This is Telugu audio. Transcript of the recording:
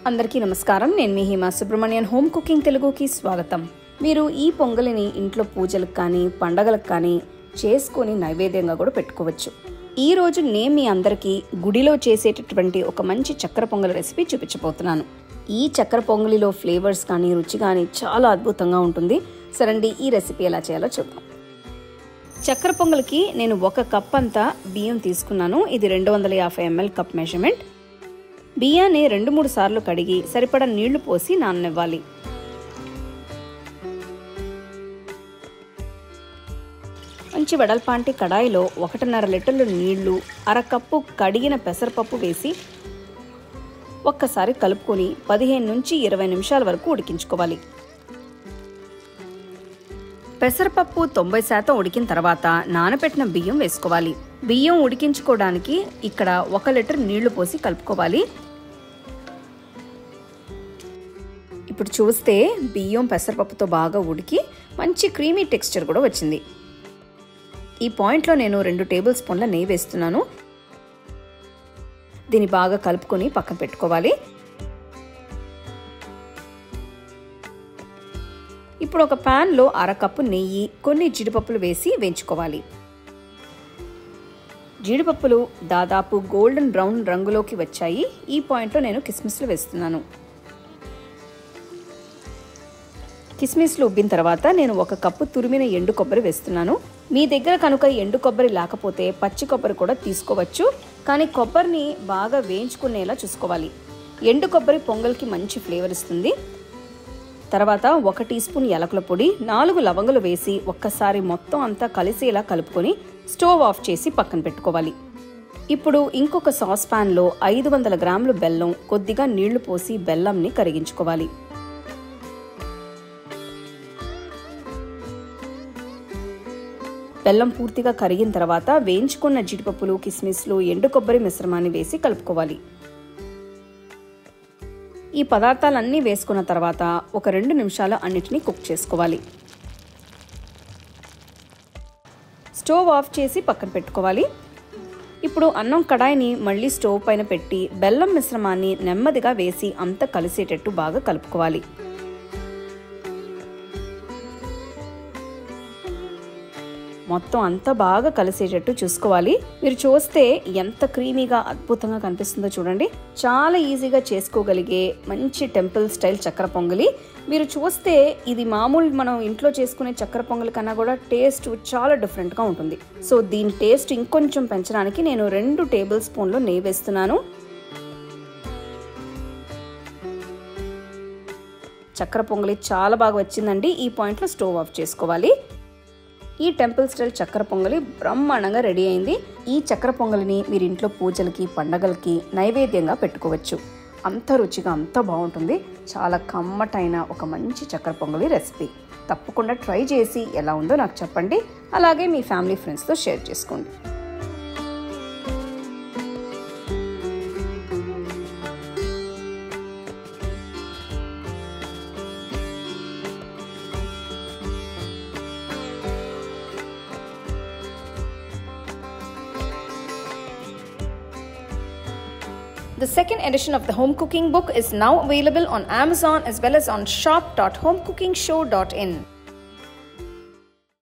అందరికీ నమస్కారం. నేను మీ హిమా సుబ్రహ్మణ్యన్ హోమ్ కుకింగ్ తెలుగుకి స్వాగతం. మీరు ఈ పొంగలిని ఇంట్లో పూజలకు కానీ పండగలకు కానీ చేసుకొని నైవేద్యంగా కూడా పెట్టుకోవచ్చు. ఈ రోజు నేను మీ అందరికీ గుడిలో చేసేటటువంటి ఒక మంచి చక్కెర పొంగలి రెసిపీ చూపించబోతున్నాను. ఈ చక్కెర పొంగలిలో ఫ్లేవర్స్ కానీ రుచి కానీ చాలా అద్భుతంగా ఉంటుంది. సరండి ఈ రెసిపీ ఎలా చేయాలో చూద్దాం. చక్కెర పొంగలికి నేను 1 కప్ అంతా బియ్యం తీసుకున్నాను. ఇది 250 ml కప్ మెజర్మెంట్. బియ్యాన్ని 2-3 సార్లు కడిగి సరిపడా నీళ్లు పోసి నాననివ్వాలి. మంచి వెడల్పాంటి కడాయిలో 1.5 లీటర్లు నీళ్లు, 1/2 కప్పు కడిగిన పెసరపప్పు వేసి ఒక్కసారి కలుపుకొని 15 నుంచి 20 నిమిషాల వరకు ఉడికించుకోవాలి. పెసరపప్పు 90% ఉడికిన తర్వాత నానబెట్టిన బియ్యం వేసుకోవాలి. బియ్యం ఉడికించుకోవడానికి ఇక్కడ 1 లీటర్ నీళ్లు పోసి కలుపుకోవాలి. ఇప్పుడు చూస్తే బియ్యం పెసరపప్పుతో బాగా ఉడికి మంచి క్రీమీ టెక్స్చర్ కూడా వచ్చింది. ఈ పాయింట్లో నేను 2 టేబుల్ స్పూన్ల నెయ్యి వేస్తున్నాను. దీన్ని బాగా కలుపుకొని పక్కన పెట్టుకోవాలి. ఇప్పుడు ఒక ప్యాన్లో 1/2 కప్పు నెయ్యి, కొన్ని జీడిపప్పులు వేసి వేయించుకోవాలి. జీడిపప్పులు దాదాపు గోల్డెన్ బ్రౌన్ రంగులోకి వచ్చాయి. ఈ పాయింట్లో నేను కిస్మిస్లు వేస్తున్నాను. కిస్మిస్లు ఉబ్బిన తర్వాత నేను 1 కప్పు తురిమిన ఎండు కొబ్బరి వేస్తున్నాను. మీ దగ్గర కనుక ఎండు కొబ్బరి లేకపోతే పచ్చి కొబ్బరి కూడా తీసుకోవచ్చు. కానీ కొబ్బరిని బాగా వేయించుకునేలా చూసుకోవాలి. ఎండు కొబ్బరి పొంగల్కి మంచి ఫ్లేవర్ ఇస్తుంది. తర్వాత 1 టీ స్పూన్ యాలకుల పొడి, 4 లవంగాలు వేసి ఒక్కసారి మొత్తం అంతా కలిసేలా కలుపుకొని స్టవ్ ఆఫ్ చేసి పక్కన పెట్టుకోవాలి. ఇప్పుడు ఇంకొక సాస్ ప్యాన్లో 500 గ్రాములు బెల్లం, కొద్దిగా నీళ్లు పోసి బెల్లంని కరిగించుకోవాలి. బెల్లం పూర్తిగా కరిగిన తర్వాత వేయించుకున్న జీడిపప్పులు, కిస్మిస్లు, ఎండు కొబ్బరి మిశ్రమాన్ని వేసి కలుపుకోవాలి. ఈ పదార్థాలన్నీ వేసుకున్న తర్వాత ఒక 2 నిమిషాలు అన్నిటినీ కుక్ చేసుకోవాలి. స్టవ్ ఆఫ్ చేసి పక్కన పెట్టుకోవాలి. ఇప్పుడు అన్నం కడాయిని మళ్ళీ స్టవ్ పైన పెట్టి బెల్లం మిశ్రమాన్ని నెమ్మదిగా వేసి అంతా కలిసేటట్టు బాగా కలుపుకోవాలి. మొత్తం అంతా బాగా కలిసేటట్టు చూసుకోవాలి. మీరు చూస్తే ఎంత క్రీమీగా అద్భుతంగా కనిపిస్తుందో చూడండి. చాలా ఈజీగా చేసుకోగలిగే మంచి టెంపుల్ స్టైల్ చక్కెర పొంగలి. మీరు చూస్తే ఇది మామూలు మనం ఇంట్లో చేసుకునే చక్కెర పొంగలి కన్నా కూడా టేస్ట్ చాలా డిఫరెంట్గా ఉంటుంది. సో దీని టేస్ట్ ఇంకొంచెం పెంచడానికి నేను 2 టేబుల్ స్పూన్లు నెయ్యి వేస్తున్నాను. చక్కెర పొంగలి చాలా బాగా వచ్చిందండి. ఈ పాయింట్లో స్టవ్ ఆఫ్ చేసుకోవాలి. ఈ టెంపుల్ స్టైల్ చక్కెర పొంగలి బ్రహ్మాండంగా రెడీ అయింది. ఈ చక్కెర పొంగలిని మీరు ఇంట్లో పూజలకి పండగలకి నైవేద్యంగా పెట్టుకోవచ్చు. అంత రుచిగా అంత బాగుంటుంది. చాలా కమ్మటైన ఒక మంచి చక్కెర పొంగలి రెసిపీ. తప్పకుండా ట్రై చేసి ఎలా ఉందో నాకు చెప్పండి. అలాగే మీ ఫ్యామిలీ ఫ్రెండ్స్తో షేర్ చేసుకోండి. The second edition of the home cooking book is now available on Amazon as well as on shop.homecookingshow.in.